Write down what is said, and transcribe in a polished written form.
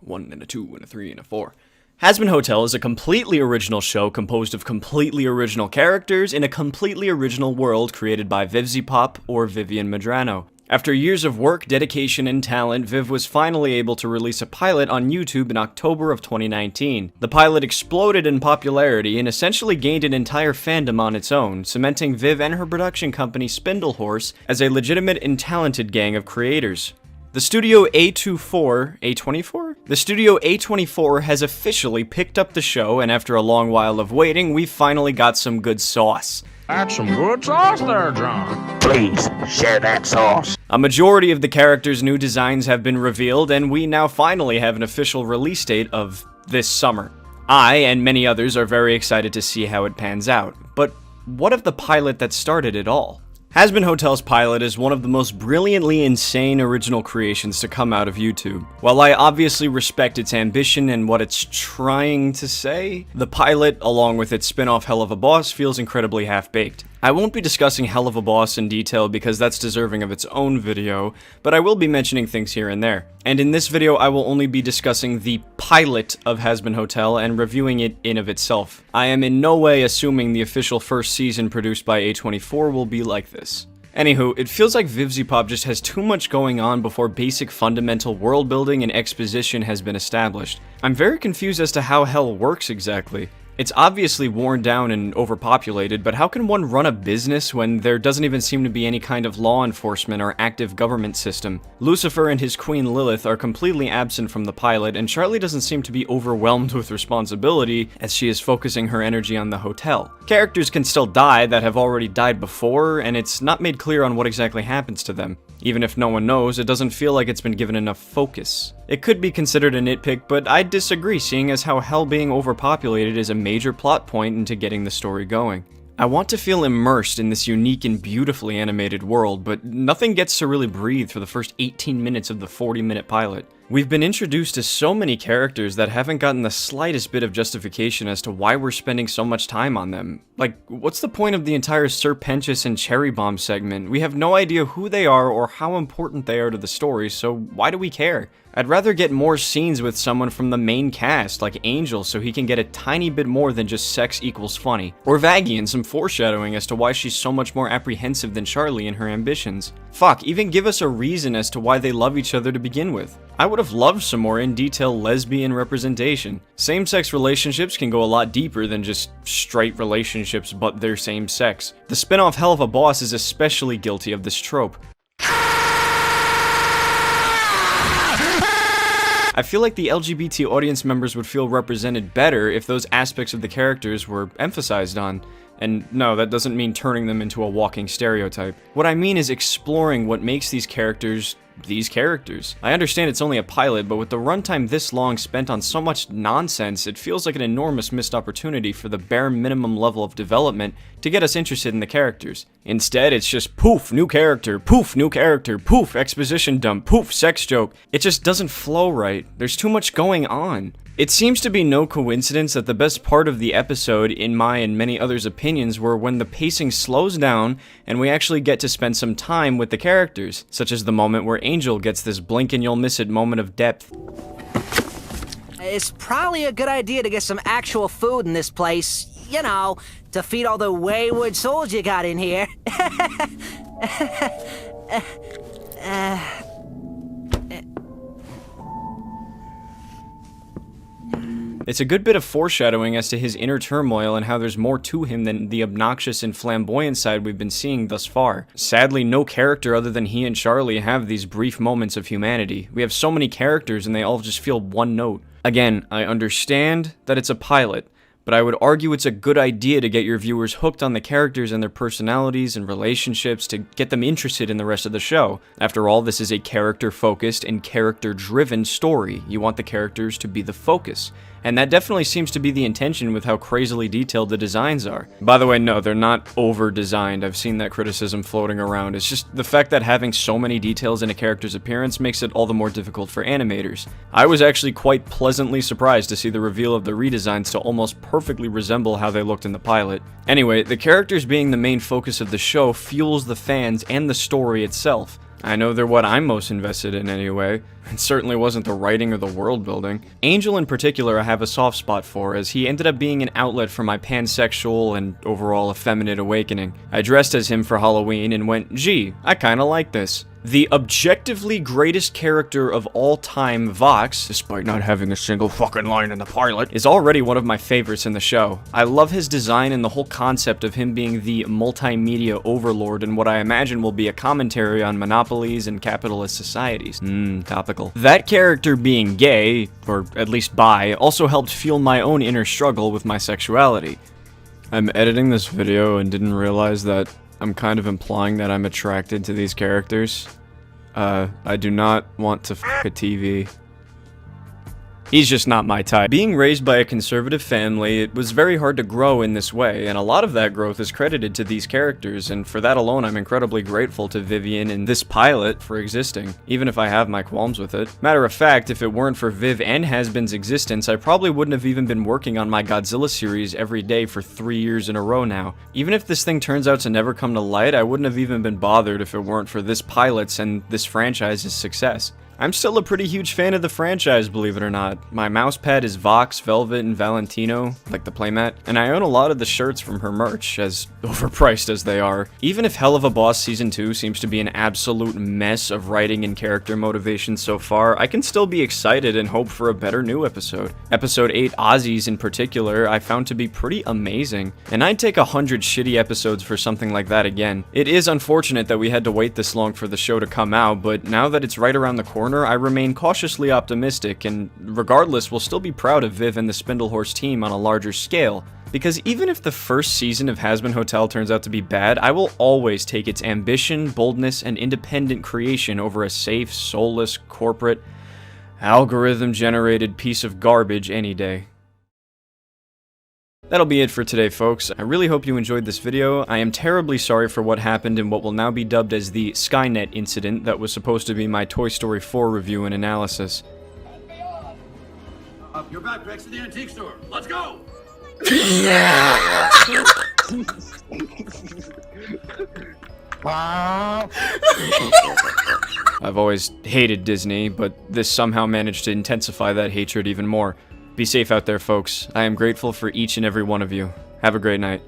1 and a 2 and a 3 and a 4. Hazbin Hotel is a completely original show composed of completely original characters in a completely original world created by Vivzipop or Vivian Medrano. After years of work, dedication, and talent, Viv was finally able to release a pilot on YouTube in October of 2019. The pilot exploded in popularity and essentially gained an entire fandom on its own, cementing Viv and her production company Spindlehorse as a legitimate and talented gang of creators. The Studio A24 has officially picked up the show, and after a long while of waiting, we finally got some good sauce. That's some good sauce there, John. Please, share that sauce. A majority of the characters' new designs have been revealed, and we now finally have an official release date of this summer. I, and many others, are very excited to see how it pans out. But what of the pilot that started it all? Hazbin Hotel's pilot is one of the most brilliantly insane original creations to come out of YouTube. While I obviously respect its ambition and what it's trying to say, the pilot, along with its spin-off Hell of a Boss, feels incredibly half-baked. I won't be discussing Hell of a Boss in detail because that's deserving of its own video, but I will be mentioning things here and there. And in this video, I will only be discussing the pilot of Hazbin Hotel and reviewing it in of itself. I am in no way assuming the official first season produced by A24 will be like this. Anywho, it feels like Vivzipop just has too much going on before basic fundamental world building and exposition has been established. I'm very confused as to how Hell works exactly. It's obviously worn down and overpopulated, but how can one run a business when there doesn't even seem to be any kind of law enforcement or active government system? Lucifer and his queen Lilith are completely absent from the pilot, and Charlie doesn't seem to be overwhelmed with responsibility as she is focusing her energy on the hotel. Characters can still die that have already died before, and it's not made clear on what exactly happens to them. Even if no one knows, it doesn't feel like it's been given enough focus. It could be considered a nitpick, but I disagree, seeing as how Hell being overpopulated is a major plot point into getting the story going. I want to feel immersed in this unique and beautifully animated world, but nothing gets to really breathe for the first 18 minutes of the 40-minute pilot. We've been introduced to so many characters that haven't gotten the slightest bit of justification as to why we're spending so much time on them. Like, what's the point of the entire Sir Pentious and Cherry Bomb segment? We have no idea who they are or how important they are to the story, so why do we care? I'd rather get more scenes with someone from the main cast, like Angel, so he can get a tiny bit more than just sex equals funny. Or Vaggie and some foreshadowing as to why she's so much more apprehensive than Charlie in her ambitions. Fuck, even give us a reason as to why they love each other to begin with. I would have loved some more in-detail lesbian representation. Same-sex relationships can go a lot deeper than just straight relationships but they're same sex. The spin-off Hell of a Boss is especially guilty of this trope. I feel like the LGBT audience members would feel represented better if those aspects of the characters were emphasized on. And no, that doesn't mean turning them into a walking stereotype. What I mean is exploring what makes these characters. I understand it's only a pilot, but with the runtime this long spent on so much nonsense, it feels like an enormous missed opportunity for the bare minimum level of development to get us interested in the characters. Instead, it's just poof, new character, poof, exposition dump, poof, sex joke. It just doesn't flow right. There's too much going on. It seems to be no coincidence that the best part of the episode, in my and many others' opinions, were when the pacing slows down and we actually get to spend some time with the characters, such as the moment where Angel gets this blink and you'll miss it moment of depth. It's probably a good idea to get some actual food in this place, you know, to feed all the wayward souls you got in here. It's a good bit of foreshadowing as to his inner turmoil and how there's more to him than the obnoxious and flamboyant side we've been seeing thus far. Sadly, no character other than he and Charlie have these brief moments of humanity. We have so many characters and they all just feel one note. Again, I understand that it's a pilot, but I would argue it's a good idea to get your viewers hooked on the characters and their personalities and relationships to get them interested in the rest of the show. After all, this is a character-focused and character-driven story. You want the characters to be the focus. And that definitely seems to be the intention with how crazily detailed the designs are. By the way, no, they're not over-designed. I've seen that criticism floating around. It's just the fact that having so many details in a character's appearance makes it all the more difficult for animators. I was actually quite pleasantly surprised to see the reveal of the redesigns to almost perfectly resemble how they looked in the pilot. Anyway, the characters being the main focus of the show fuels the fans and the story itself. I know they're what I'm most invested in anyway. It certainly wasn't the writing or the world building. Angel in particular I have a soft spot for, as he ended up being an outlet for my pansexual and overall effeminate awakening. I dressed as him for Halloween and went, gee, I kinda like this. The objectively greatest character of all time, Vox, despite not having a single fucking line in the pilot, is already one of my favorites in the show. I love his design and the whole concept of him being the multimedia overlord in what I imagine will be a commentary on monopolies and capitalist societies. Topical. That character being gay, or at least bi, also helped fuel my own inner struggle with my sexuality. I'm editing this video and didn't realize that I'm kind of implying that I'm attracted to these characters. I do not want to f*** a TV. He's just not my type. Being raised by a conservative family, it was very hard to grow in this way, and a lot of that growth is credited to these characters, and for that alone I'm incredibly grateful to Vivian and this pilot for existing, even if I have my qualms with it. Matter of fact, if it weren't for Viv and Hazbin's existence, I probably wouldn't have even been working on my Godzilla series every day for 3 years in a row now. Even if this thing turns out to never come to light, I wouldn't have even been bothered if it weren't for this pilot's and this franchise's success. I'm still a pretty huge fan of the franchise, believe it or not. My mousepad is Vox, Velvet, and Valentino, like the playmat, and I own a lot of the shirts from her merch, as overpriced as they are. Even if Hell of a Boss Season 2 seems to be an absolute mess of writing and character motivation so far, I can still be excited and hope for a better new episode. Episode 8, Ozzy's in particular, I found to be pretty amazing, and I'd take 100 shitty episodes for something like that again. It is unfortunate that we had to wait this long for the show to come out, but now that it's right around the corner, I remain cautiously optimistic, and regardless, we'll still be proud of Viv and the Spindlehorse team on a larger scale. Because even if the first season of Hazbin Hotel turns out to be bad, I will always take its ambition, boldness, and independent creation over a safe, soulless, corporate, algorithm-generated piece of garbage any day. That'll be it for today, folks. I really hope you enjoyed this video. I am terribly sorry for what happened in what will now be dubbed as the Skynet incident that was supposed to be my Toy Story 4 review and analysis. Your backpack's at the antique store. Let's go! I've always hated Disney, but this somehow managed to intensify that hatred even more. Be safe out there, folks. I am grateful for each and every one of you. Have a great night.